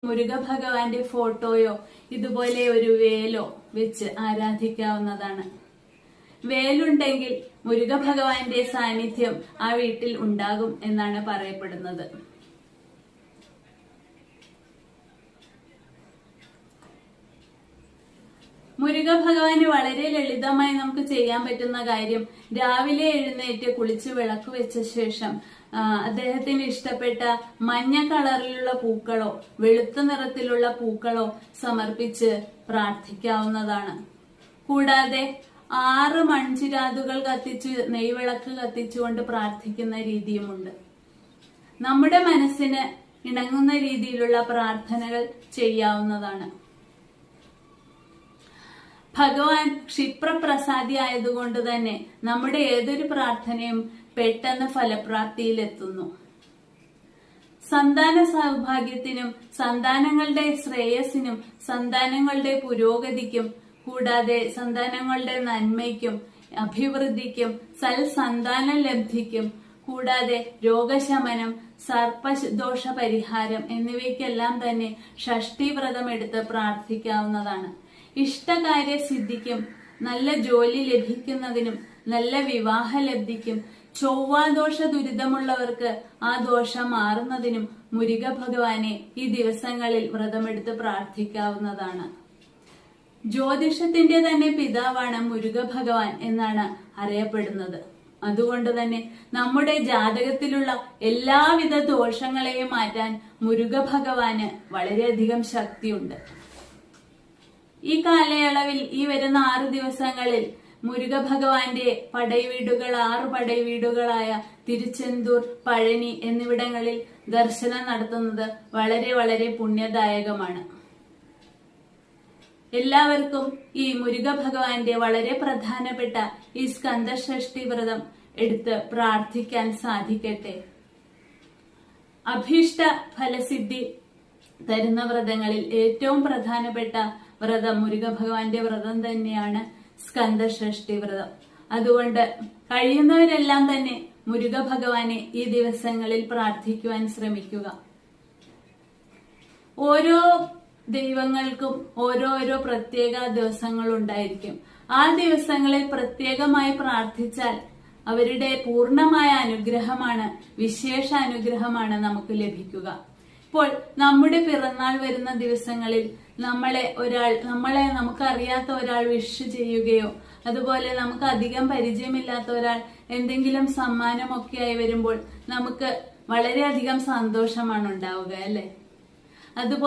മുരുക ഭഗവാന്റെ ഫോട്ടോയോ ഇതുപോലെ ഒരു വേലോ വെച്ച് ആരാധിക്കാവുന്നതാണ്. വേലുണ്ടെങ്കിൽ മുരുക ഭഗവാന്റെ സാന്നിധ്യം ആ വീട്ടിൽ ഉണ്ടാകും എന്നാണ് പറയപ്പെടുന്നത്. മുരുക ഭഗവാന് വളരെ ലളിതമായി നമുക്ക് ചെയ്യാൻ പറ്റുന്ന കാര്യം, രാവിലെ എഴുന്നേറ്റ് കുളിച്ച് വിളക്ക് വെച്ച ശേഷം അദ്ദേഹത്തിന് ഇഷ്ടപ്പെട്ട മഞ്ഞ കളറിലുള്ള പൂക്കളോ വെളുത്ത നിറത്തിലുള്ള പൂക്കളോ സമർപ്പിച്ച് പ്രാർത്ഥിക്കാവുന്നതാണ്. കൂടാതെ 6 മൺചിരാതുകൾ കത്തിച്ച് നെയ്വിളക്ക് കത്തിച്ചുകൊണ്ട് പ്രാർത്ഥിക്കുന്ന രീതിയുമുണ്ട്. നമ്മുടെ മനസ്സിന് ഇണങ്ങുന്ന രീതിയിലുള്ള പ്രാർത്ഥനകൾ ചെയ്യാവുന്നതാണ്. ഭഗവാൻ ക്ഷിപ്രപ്രസാദി ആയതുകൊണ്ട് തന്നെ നമ്മുടെ ഏതൊരു പ്രാർത്ഥനയും പെട്ടെന്ന് ഫലപ്രാപ്തിയിലെത്തുന്നു. സന്താന സൗഭാഗ്യത്തിനും സന്താനങ്ങളുടെ ശ്രേയസിനും സന്താനങ്ങളുടെ പുരോഗതിക്കും കൂടാതെ സന്താനങ്ങളുടെ നന്മയ്ക്കും അഭിവൃദ്ധിക്കും സൽസന്താന ലബ്ധിക്കും കൂടാതെ രോഗശമനം, സർപ്പദോഷ പരിഹാരം എന്നിവയ്ക്കെല്ലാം തന്നെ ഷഷ്ഠീവ്രതം എടുത്ത് പ്രാർത്ഥിക്കാവുന്നതാണ്. ഇഷ്ടകാര്യ സിദ്ധിക്കും നല്ല ജോലി ലഭിക്കുന്നതിനും നല്ല വിവാഹ ലബ്ധിക്കും ചൊവ്വാദോഷ ദുരിതമുള്ളവർക്ക് ആ ദോഷം മാറുന്നതിനും മുരുക ഭഗവാനെ ഈ ദിവസങ്ങളിൽ വ്രതമെടുത്ത് പ്രാർത്ഥിക്കാവുന്നതാണ്. ജ്യോതിഷത്തിന്റെ തന്നെ പിതാവാണ് മുരുക ഭഗവാൻ എന്നാണ് അറിയപ്പെടുന്നത്. അതുകൊണ്ട് തന്നെ നമ്മുടെ ജാതകത്തിലുള്ള എല്ലാവിധ ദോഷങ്ങളെയും മാറ്റാൻ മുരുക ഭഗവാന് വളരെയധികം ശക്തിയുണ്ട്. ഈ കാലയളവിൽ ഈ വരുന്ന 6 ദിവസങ്ങളിൽ മുരുക ഭഗവാന്റെ പടൈവീടുകൾ 6 പടൈവീടുകളായ തിരുച്ചെന്തൂർ, പഴനി എന്നിവിടങ്ങളിൽ ദർശനം നടത്തുന്നത് വളരെ വളരെ പുണ്യദായകമാണ്. എല്ലാവർക്കും ഈ മുരുക ഭഗവാന്റെ വളരെ പ്രധാനപ്പെട്ട ഈ സ്കന്ദഷഷ്ഠി വ്രതം എടുത്ത് പ്രാർത്ഥിക്കാൻ സാധിക്കട്ടെ. അഭീഷ്ട ഫലസിദ്ധി തരുന്ന വ്രതങ്ങളിൽ ഏറ്റവും പ്രധാനപ്പെട്ട വ്രതം മുരുക ഭഗവാന്റെ വ്രതം തന്നെയാണ് സ്കന്ദഷഷ്ഠി വ്രതം. അതുകൊണ്ട് കഴിയുന്നവരെല്ലാം തന്നെ മുരുക ഭഗവാനെ ഈ ദിവസങ്ങളിൽ പ്രാർത്ഥിക്കുവാൻ ശ്രമിക്കുക. ഓരോ ദൈവങ്ങൾക്കും ഓരോരോ പ്രത്യേക ദിവസങ്ങൾ ഉണ്ടായിരിക്കും. ആ ദിവസങ്ങളിൽ പ്രത്യേകമായി പ്രാർത്ഥിച്ചാൽ അവരുടെ പൂർണ്ണമായ അനുഗ്രഹമാണ്, വിശേഷ അനുഗ്രഹമാണ് നമുക്ക് ലഭിക്കുക. ഇപ്പോൾ നമ്മുടെ പിറന്നാൾ വരുന്ന ദിവസങ്ങളിൽ നമ്മളെ നമുക്കറിയാത്ത ഒരാൾ വിഷ് ചെയ്യുകയോ അതുപോലെ നമുക്ക് അധികം പരിചയമില്ലാത്ത ഒരാൾ എന്തെങ്കിലും സമ്മാനമൊക്കെ ആയി വരുമ്പോൾ നമുക്ക് വളരെയധികം സന്തോഷമാണ് ഉണ്ടാവുക, അല്ലെ? അതുപോലെ